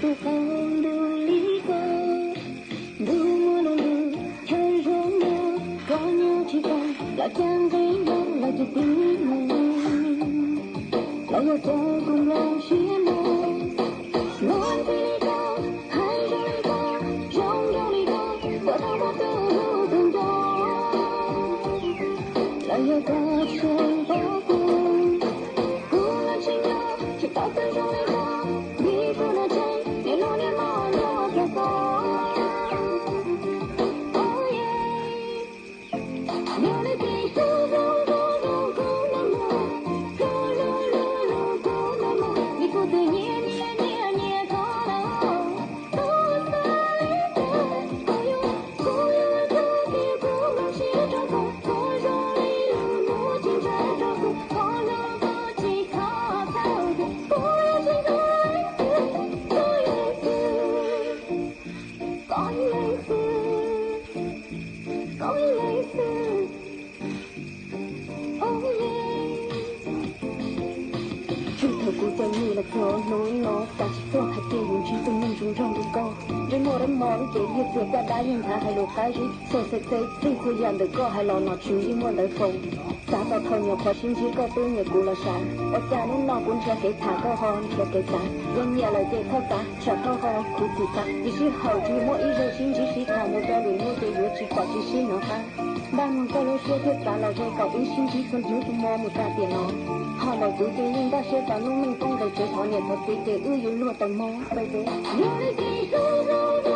不好努力过，如我的路很容易，光有期盼，老天给我来自地门，来有在公路许诺，我给你高，还有你高，拥有你高，我到我的路更多，来有个全保护，无论情有，去到最终你高。你不能追，你路年马路飘过。哦耶，有你的手，你不对捏过了，都在里头。所有特别不能写着空，我说你路路尽在照顾，我路不及靠靠近，不要心痛。讲类似，哦耶！举头鼓在你了头，努力我，但是做还给运气分命中中不够。人我的梦给日子在答应他，还落开始，说实在，最后样的歌还老拿去英文的风。打到头鸟破心机个对你鼓了山，我家里老公贴给他个好，贴给咱，人也来给他打，吃口好苦苦干。一时候举我一热心，即使看我的路，我的乐器挂起心能喊。难蒙高楼雪铁大了，这高冰心机分就是默默打电脑。好了，注定领导写到农民工的这套年头，对对乌云落的梦，baby。有你的手。